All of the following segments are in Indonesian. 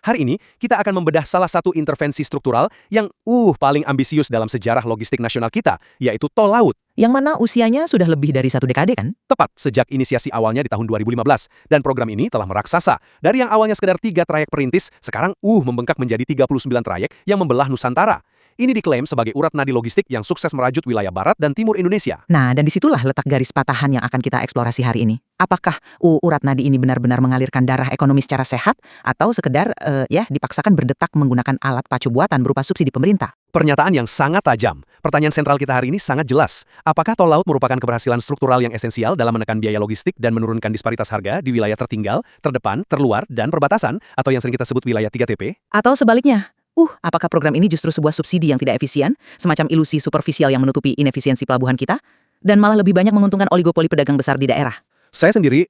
Hari ini, kita akan membedah salah satu intervensi struktural yang paling ambisius dalam sejarah logistik nasional kita, yaitu tol laut. Yang mana usianya sudah lebih dari 1 dekade kan? Tepat sejak inisiasi awalnya di tahun 2015, dan program ini telah meraksasa. Dari yang awalnya sekedar 3 trayek perintis, sekarang membengkak menjadi 39 trayek yang membelah Nusantara. Ini diklaim sebagai urat nadi logistik yang sukses merajut wilayah barat dan timur Indonesia. Nah, dan disitulah letak garis patahan yang akan kita eksplorasi hari ini. Apakah urat nadi ini benar-benar mengalirkan darah ekonomi secara sehat, atau sekedar dipaksakan berdetak menggunakan alat pacu buatan berupa subsidi pemerintah? Pernyataan yang sangat tajam. Pertanyaan sentral kita hari ini sangat jelas. Apakah tol laut merupakan keberhasilan struktural yang esensial dalam menekan biaya logistik dan menurunkan disparitas harga di wilayah tertinggal, terdepan, terluar, dan perbatasan, atau yang sering kita sebut wilayah 3TP? Atau sebaliknya? Apakah program ini justru sebuah subsidi yang tidak efisien, semacam ilusi superficial yang menutupi inefisiensi pelabuhan kita, dan malah lebih banyak menguntungkan oligopoli pedagang besar di daerah? Saya sendiri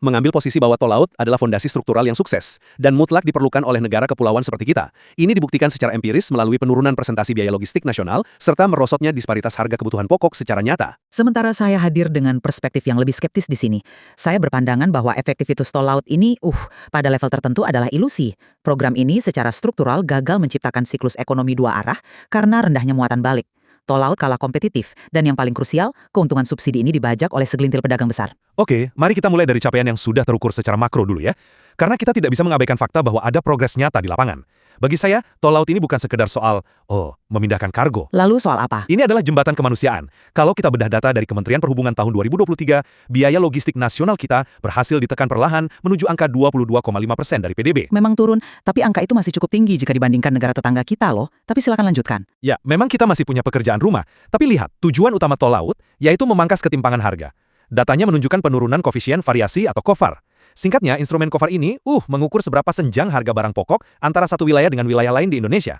mengambil posisi bahwa tol laut adalah fondasi struktural yang sukses dan mutlak diperlukan oleh negara kepulauan seperti kita. Ini dibuktikan secara empiris melalui penurunan presentasi biaya logistik nasional serta merosotnya disparitas harga kebutuhan pokok secara nyata. Sementara saya hadir dengan perspektif yang lebih skeptis di sini. Saya berpandangan bahwa efektivitas tol laut ini, pada level tertentu adalah ilusi. Program ini secara struktural gagal menciptakan siklus ekonomi dua arah karena rendahnya muatan balik. Tol laut kalah kompetitif, dan yang paling krusial, keuntungan subsidi ini dibajak oleh segelintir pedagang besar. Oke, mari kita mulai dari capaian yang sudah terukur secara makro dulu ya. Karena kita tidak bisa mengabaikan fakta bahwa ada progres nyata di lapangan. Bagi saya, tol laut ini bukan sekedar soal, memindahkan kargo. Lalu soal apa? Ini adalah jembatan kemanusiaan. Kalau kita bedah data dari Kementerian Perhubungan tahun 2023, biaya logistik nasional kita berhasil ditekan perlahan menuju angka 22,5% dari PDB. Memang turun, tapi angka itu masih cukup tinggi jika dibandingkan negara tetangga kita loh. Tapi silakan lanjutkan. Ya, memang kita masih punya pekerjaan rumah. Tapi lihat, tujuan utama tol laut, yaitu memangkas ketimpangan harga. Datanya menunjukkan penurunan koefisien variasi atau KOVAR. Singkatnya, instrumen KOVAR ini mengukur seberapa senjang harga barang pokok antara satu wilayah dengan wilayah lain di Indonesia.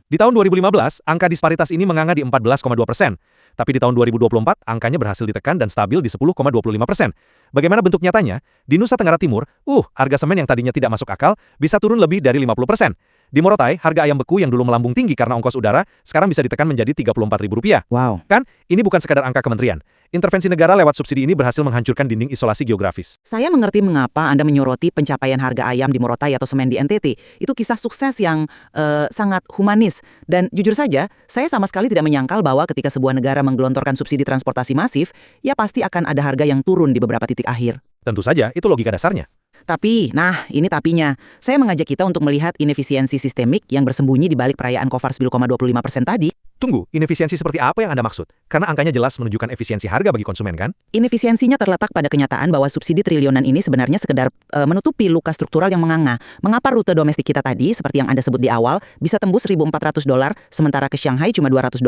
Di tahun 2015, angka disparitas ini menganga di 14,2%. Tapi di tahun 2024, angkanya berhasil ditekan dan stabil di 10,25%. Bagaimana bentuk nyatanya? Di Nusa Tenggara Timur, harga semen yang tadinya tidak masuk akal bisa turun lebih dari 50%. Di Morotai, harga ayam beku yang dulu melambung tinggi karena ongkos udara, sekarang bisa ditekan menjadi Rp34.000. Wow. Kan, ini bukan sekadar angka kementerian. Intervensi negara lewat subsidi ini berhasil menghancurkan dinding isolasi geografis. Saya mengerti mengapa Anda menyoroti pencapaian harga ayam di Morotai atau semen di NTT. Itu kisah sukses yang sangat humanis. Dan jujur saja, saya sama sekali tidak menyangkal bahwa ketika sebuah negara menggelontorkan subsidi transportasi masif, ya pasti akan ada harga yang turun di beberapa titik akhir. Tentu saja, itu logika dasarnya. Tapi, ini tapinya. Saya mengajak kita untuk melihat inefisiensi sistemik yang bersembunyi di balik perayaan KOVAR 10,25% tadi. Tunggu, inefisiensi seperti apa yang Anda maksud? Karena angkanya jelas menunjukkan efisiensi harga bagi konsumen, kan? Inefisiensinya terletak pada kenyataan bahwa subsidi triliunan ini sebenarnya sekedar menutupi luka struktural yang menganga. Mengapa rute domestik kita tadi, seperti yang Anda sebut di awal, bisa tembus $1.400, sementara ke Shanghai cuma $200?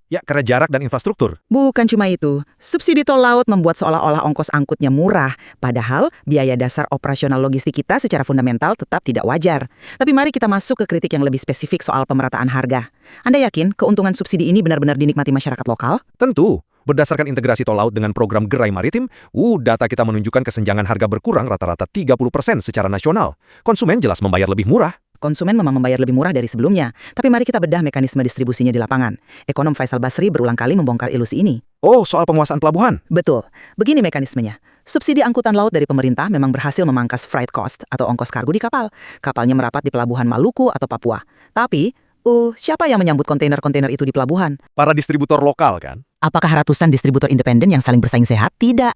Ya, karena jarak dan infrastruktur. Bukan cuma itu. Subsidi tol laut membuat seolah-olah ongkos angkutnya murah. Padahal, biaya dasar operasional logistik kita secara fundamental tetap tidak wajar. Tapi mari kita masuk ke kritik yang lebih spesifik soal pemerataan harga. Anda yakin keuntungan subsidi ini benar-benar dinikmati masyarakat lokal? Tentu. Berdasarkan integrasi tol laut dengan program Gerai Maritim, data kita menunjukkan kesenjangan harga berkurang rata-rata 30% secara nasional. Konsumen jelas membayar lebih murah. Konsumen memang membayar lebih murah dari sebelumnya. Tapi mari kita bedah mekanisme distribusinya di lapangan. Ekonom Faisal Basri berulang kali membongkar ilusi ini. Soal penguasaan pelabuhan? Betul. Begini mekanismenya. Subsidi angkutan laut dari pemerintah memang berhasil memangkas freight cost atau ongkos kargo di kapal. Kapalnya merapat di pelabuhan Maluku atau Papua. Tapi, siapa yang menyambut kontainer-kontainer itu di pelabuhan? Para distributor lokal, kan? Apakah ratusan distributor independen yang saling bersaing sehat? Tidak.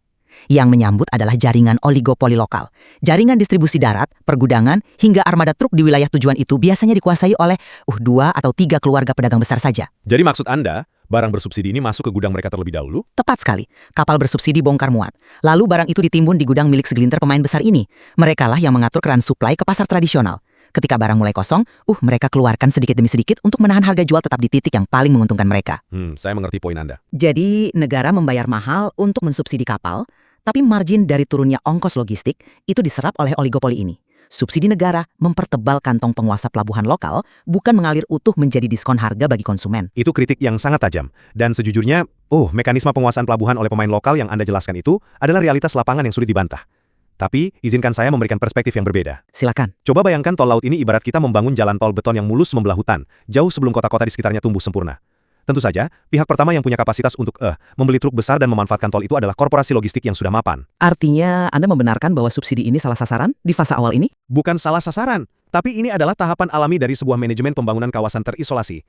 Yang menyambut adalah jaringan oligopoli lokal. Jaringan distribusi darat, pergudangan, hingga armada truk di wilayah tujuan itu biasanya dikuasai oleh 2 atau 3 keluarga pedagang besar saja. Jadi maksud Anda, barang bersubsidi ini masuk ke gudang mereka terlebih dahulu? Tepat sekali. Kapal bersubsidi bongkar muat. Lalu barang itu ditimbun di gudang milik segelintir pemain besar ini. Merekalah yang mengatur keran suplai ke pasar tradisional. Ketika barang mulai kosong, mereka keluarkan sedikit demi sedikit untuk menahan harga jual tetap di titik yang paling menguntungkan mereka. Saya mengerti poin Anda. Jadi, negara membayar mahal untuk mensubsidi kapal, tapi margin dari turunnya ongkos logistik itu diserap oleh oligopoli ini. Subsidi negara mempertebal kantong penguasa pelabuhan lokal, bukan mengalir utuh menjadi diskon harga bagi konsumen. Itu kritik yang sangat tajam. Dan sejujurnya, mekanisme penguasaan pelabuhan oleh pemain lokal yang Anda jelaskan itu adalah realitas lapangan yang sulit dibantah. Tapi, izinkan saya memberikan perspektif yang berbeda. Silakan. Coba bayangkan tol laut ini ibarat kita membangun jalan tol beton yang mulus membelah hutan, jauh sebelum kota-kota di sekitarnya tumbuh sempurna. Tentu saja, pihak pertama yang punya kapasitas untuk membeli truk besar dan memanfaatkan tol itu adalah korporasi logistik yang sudah mapan. Artinya, Anda membenarkan bahwa subsidi ini salah sasaran di fase awal ini? Bukan salah sasaran, Tapi ini adalah tahapan alami dari sebuah manajemen pembangunan kawasan terisolasi.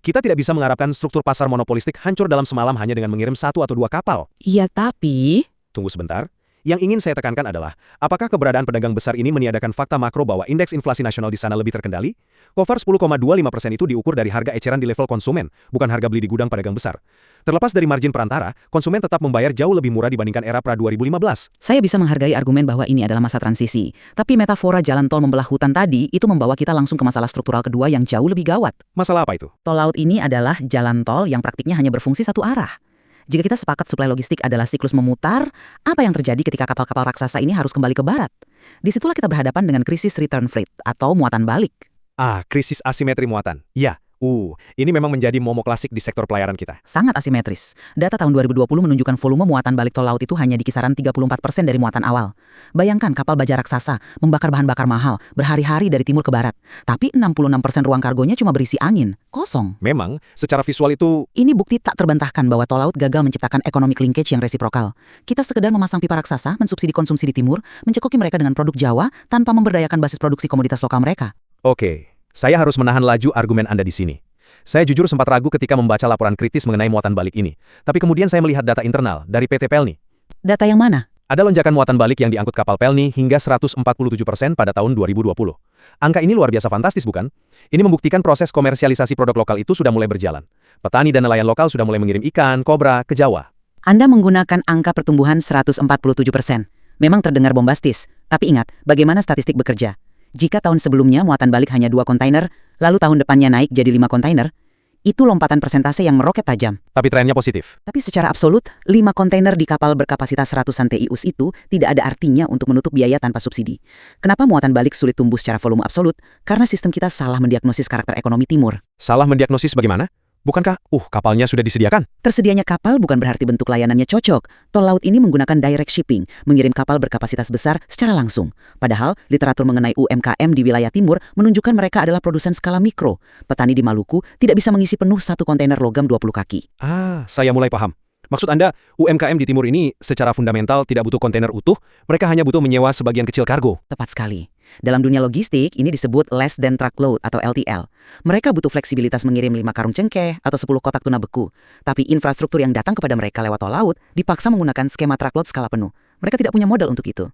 Kita tidak bisa mengharapkan struktur pasar monopolistik hancur dalam semalam hanya dengan mengirim 1 atau 2 kapal. Iya, tapi Tunggu sebentar. Yang ingin saya tekankan adalah, apakah keberadaan pedagang besar ini meniadakan fakta makro bahwa indeks inflasi nasional di sana lebih terkendali? Cover 10,25% itu diukur dari harga eceran di level konsumen, bukan harga beli di gudang pedagang besar. Terlepas dari margin perantara, konsumen tetap membayar jauh lebih murah dibandingkan era pra-2015. saya bisa menghargai argumen bahwa ini adalah masa transisi. Tapi metafora jalan tol membelah hutan tadi itu membawa kita langsung ke masalah struktural kedua yang jauh lebih gawat. Masalah apa itu? Tol laut ini adalah jalan tol yang praktiknya hanya berfungsi satu arah. Jika kita sepakat suplai logistik adalah siklus memutar, apa yang terjadi ketika kapal-kapal raksasa ini harus kembali ke barat? Disitulah kita berhadapan dengan krisis return freight atau muatan balik. Krisis asimetri muatan. Ya, ini memang menjadi momok klasik di sektor pelayaran kita. Sangat asimetris. Data tahun 2020 menunjukkan volume muatan balik tol laut itu hanya di kisaran 34% dari muatan awal. Bayangkan kapal baja raksasa membakar bahan bakar mahal berhari-hari dari timur ke barat. Tapi 66% ruang kargonya cuma berisi angin, kosong. Memang, secara visual itu Ini bukti tak terbantahkan bahwa tol laut gagal menciptakan economic linkage yang resiprokal. Kita sekedar memasang pipa raksasa, mensubsidi konsumsi di timur, mencekoki mereka dengan produk Jawa tanpa memberdayakan basis produksi komoditas lokal mereka. Oke, saya harus menahan laju argumen Anda di sini. Saya jujur sempat ragu ketika membaca laporan kritis mengenai muatan balik ini. Tapi kemudian saya melihat data internal dari PT Pelni. Data yang mana? Ada lonjakan muatan balik yang diangkut kapal Pelni hingga 147% pada tahun 2020. Angka ini luar biasa fantastis, bukan? Ini membuktikan proses komersialisasi produk lokal itu sudah mulai berjalan. Petani dan nelayan lokal sudah mulai mengirim ikan, kobra ke Jawa. Anda menggunakan angka pertumbuhan 147%. Memang terdengar bombastis, tapi ingat bagaimana statistik bekerja. Jika tahun sebelumnya muatan balik hanya 2 kontainer, lalu tahun depannya naik jadi 5 kontainer, itu lompatan persentase yang meroket tajam. Tapi trennya positif. Tapi secara absolut, 5 kontainer di kapal berkapasitas ratusan TIUs itu tidak ada artinya untuk menutup biaya tanpa subsidi. Kenapa muatan balik sulit tumbuh secara volume absolut? Karena sistem kita salah mendiagnosis karakter ekonomi timur. Salah mendiagnosis bagaimana? Bukankah, kapalnya sudah disediakan? Tersedianya kapal bukan berarti bentuk layanannya cocok. Tol laut ini menggunakan direct shipping, mengirim kapal berkapasitas besar secara langsung. Padahal, literatur mengenai UMKM di wilayah timur menunjukkan mereka adalah produsen skala mikro. Petani di Maluku tidak bisa mengisi penuh 1 kontainer logam 20 kaki. Saya mulai paham. Maksud Anda, UMKM di timur ini secara fundamental tidak butuh kontainer utuh, mereka hanya butuh menyewa sebagian kecil kargo. Tepat sekali. Dalam dunia logistik, ini disebut less than truckload atau LTL. Mereka butuh fleksibilitas mengirim 5 karung cengkeh atau 10 kotak tuna beku. Tapi infrastruktur yang datang kepada mereka lewat tol laut dipaksa menggunakan skema truckload skala penuh. Mereka tidak punya modal untuk itu.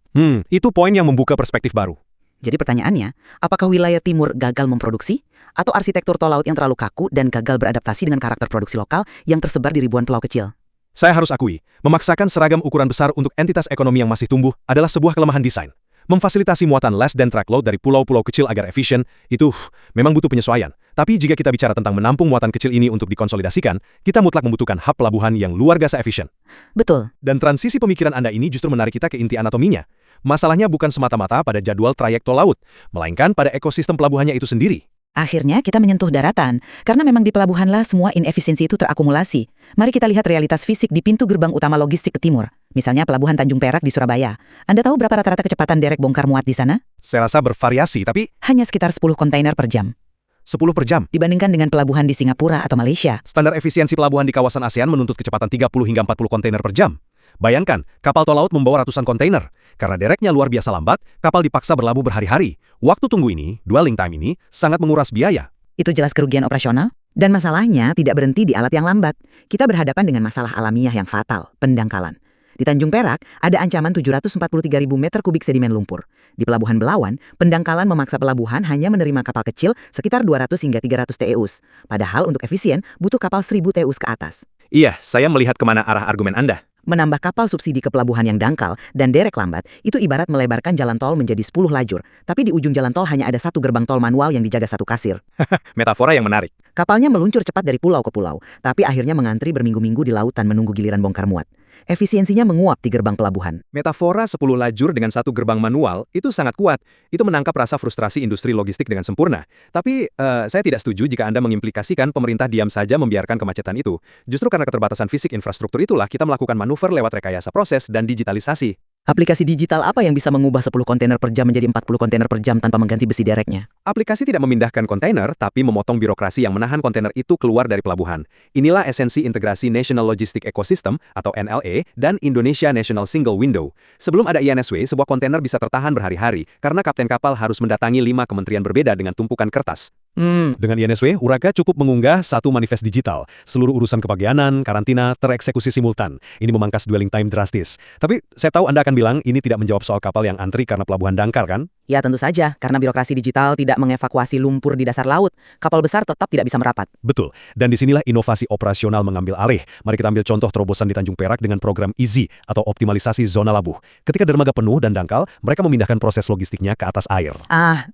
Itu poin yang membuka perspektif baru. Jadi pertanyaannya, apakah wilayah timur gagal memproduksi? Atau arsitektur tol laut yang terlalu kaku dan gagal beradaptasi dengan karakter produksi lokal yang tersebar di ribuan pulau kecil? Saya harus akui, memaksakan seragam ukuran besar untuk entitas ekonomi yang masih tumbuh adalah sebuah kelemahan desain. Memfasilitasi muatan less than truckload dari pulau-pulau kecil agar efisien, itu memang butuh penyesuaian. Tapi jika kita bicara tentang menampung muatan kecil ini untuk dikonsolidasikan, kita mutlak membutuhkan hub pelabuhan yang luar biasa efisien. Betul. Dan transisi pemikiran Anda ini justru menarik kita ke inti anatominya. Masalahnya bukan semata-mata pada jadwal trayek tol laut, melainkan pada ekosistem pelabuhannya itu sendiri. Akhirnya kita menyentuh daratan, karena memang di pelabuhanlah semua inefisiensi itu terakumulasi. Mari kita lihat realitas fisik di pintu gerbang utama logistik ke timur. Misalnya Pelabuhan Tanjung Perak di Surabaya. Anda tahu berapa rata-rata kecepatan derek bongkar muat di sana? Saya rasa bervariasi, tapi Hanya sekitar 10 kontainer per jam. 10 per jam. Dibandingkan dengan pelabuhan di Singapura atau Malaysia. Standar efisiensi pelabuhan di kawasan ASEAN menuntut kecepatan 30 hingga 40 kontainer per jam. Bayangkan, kapal tol laut membawa ratusan kontainer. Karena dereknya luar biasa lambat, kapal dipaksa berlabuh berhari-hari. Waktu tunggu ini, dwelling time ini, sangat menguras biaya. Itu jelas kerugian operasional. Dan masalahnya tidak berhenti di alat yang lambat. Kita berhadapan dengan masalah alamiah yang fatal, pendangkalan. Di Tanjung Perak, ada ancaman 743.000 meter kubik sedimen lumpur. Di Pelabuhan Belawan, pendangkalan memaksa pelabuhan hanya menerima kapal kecil sekitar 200 hingga 300 TEUs. Padahal untuk efisien, butuh kapal 1000 TEUs ke atas. Iya, saya melihat kemana arah argumen Anda. Menambah kapal subsidi ke pelabuhan yang dangkal dan derek lambat, itu ibarat melebarkan jalan tol menjadi 10 lajur. Tapi di ujung jalan tol hanya ada 1 gerbang tol manual yang dijaga 1 kasir. Metafora yang menarik. Kapalnya meluncur cepat dari pulau ke pulau, tapi akhirnya mengantri berminggu-minggu di lautan menunggu giliran bongkar muat. Efisiensinya menguap di gerbang pelabuhan. Metafora 10 lajur dengan 1 gerbang manual itu sangat kuat. Itu menangkap rasa frustrasi industri logistik dengan sempurna. Tapi saya tidak setuju jika Anda mengimplikasikan pemerintah diam saja membiarkan kemacetan itu. Justru karena keterbatasan fisik infrastruktur itulah kita melakukan manuver lewat rekayasa proses dan digitalisasi. Aplikasi digital apa yang bisa mengubah 10 kontainer per jam menjadi 40 kontainer per jam tanpa mengganti besi dereknya? Aplikasi tidak memindahkan kontainer, tapi memotong birokrasi yang menahan kontainer itu keluar dari pelabuhan. Inilah esensi integrasi National Logistic Ecosystem atau NLE dan Indonesia National Single Window. Sebelum ada INSW, sebuah kontainer bisa tertahan berhari-hari karena kapten kapal harus mendatangi 5 kementerian berbeda dengan tumpukan kertas. Dengan INSW, Uraka cukup mengunggah satu manifest digital. Seluruh urusan kepagianan, karantina, tereksekusi simultan. Ini memangkas dwelling time drastis. Tapi saya tahu Anda akan bilang ini tidak menjawab soal kapal yang antri karena pelabuhan dangkal, kan? Ya tentu saja, karena birokrasi digital tidak mengevakuasi lumpur di dasar laut, kapal besar tetap tidak bisa merapat. Betul. Dan disinilah inovasi operasional mengambil alih. Mari kita ambil contoh terobosan di Tanjung Perak dengan program EASY atau optimalisasi zona labuh. Ketika dermaga penuh dan dangkal, mereka memindahkan proses logistiknya ke atas air.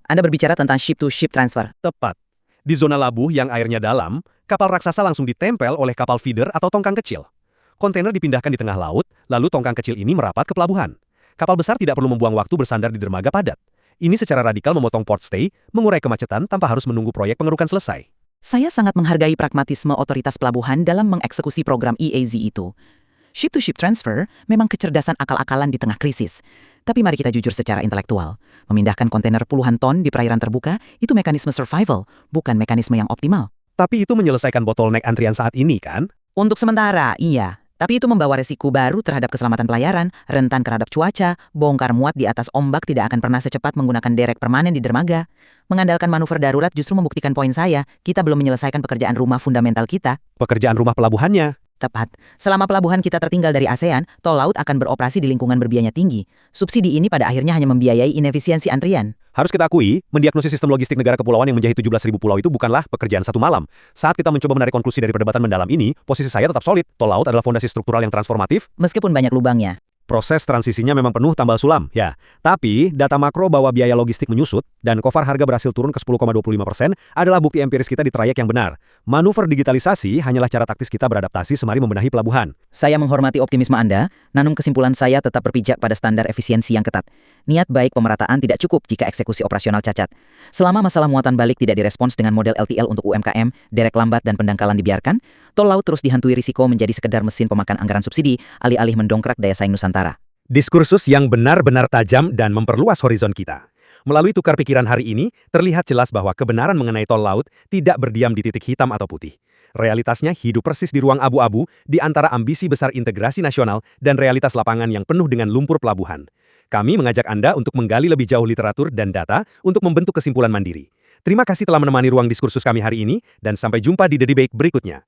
Anda berbicara tentang ship-to-ship transfer. Tepat. Di zona labuh yang airnya dalam, kapal raksasa langsung ditempel oleh kapal feeder atau tongkang kecil. Kontainer dipindahkan di tengah laut, lalu tongkang kecil ini merapat ke pelabuhan. Kapal besar tidak perlu membuang waktu bersandar di dermaga padat. Ini secara radikal memotong port stay, mengurai kemacetan tanpa harus menunggu proyek pengerukan selesai. Saya sangat menghargai pragmatisme otoritas pelabuhan dalam mengeksekusi program EASY itu. Ship-to-ship transfer memang kecerdasan akal-akalan di tengah krisis. Tapi mari kita jujur secara intelektual. Memindahkan kontainer puluhan ton di perairan terbuka, itu mekanisme survival, bukan mekanisme yang optimal. Tapi itu menyelesaikan bottleneck antrian saat ini, kan? Untuk sementara, iya. Tapi itu membawa resiko baru terhadap keselamatan pelayaran, rentan terhadap cuaca, bongkar muat di atas ombak tidak akan pernah secepat menggunakan derek permanen di dermaga. Mengandalkan manuver darurat justru membuktikan poin saya, kita belum menyelesaikan pekerjaan rumah fundamental kita. Pekerjaan rumah pelabuhannya. Tepat. Selama pelabuhan kita tertinggal dari ASEAN, tol laut akan beroperasi di lingkungan berbiaya tinggi. Subsidi ini pada akhirnya hanya membiayai inefisiensi antrian. Harus kita akui, mendiagnosis sistem logistik negara kepulauan yang menjadi 17.000 pulau itu bukanlah pekerjaan satu malam. Saat kita mencoba menarik konklusi dari perdebatan mendalam ini, posisi saya tetap solid. Tol laut adalah fondasi struktural yang transformatif. Meskipun banyak lubangnya. Proses transisinya memang penuh tambal sulam, ya. Tapi, data makro bahwa biaya logistik menyusut dan Kofar harga berhasil turun ke 10,25% adalah bukti empiris kita di trayek yang benar. Manuver digitalisasi hanyalah cara taktis kita beradaptasi semari membenahi pelabuhan. Saya menghormati optimisme Anda, namun kesimpulan saya tetap berpijak pada standar efisiensi yang ketat. Niat baik pemerataan tidak cukup jika eksekusi operasional cacat. Selama masalah muatan balik tidak direspons dengan model LTL untuk UMKM, derek lambat dan pendangkalan dibiarkan, tol laut terus dihantui risiko menjadi sekedar mesin pemakan anggaran subsidi, alih-alih mendongkrak daya saing Nusantara. Diskursus yang benar-benar tajam dan memperluas horizon kita. Melalui tukar pikiran hari ini, terlihat jelas bahwa kebenaran mengenai tol laut tidak berdiam di titik hitam atau putih. Realitasnya hidup persis di ruang abu-abu di antara ambisi besar integrasi nasional dan realitas lapangan yang penuh dengan lumpur pelabuhan. Kami mengajak Anda untuk menggali lebih jauh literatur dan data untuk membentuk kesimpulan mandiri. Terima kasih telah menemani ruang diskursus kami hari ini, dan sampai jumpa di The Debate berikutnya.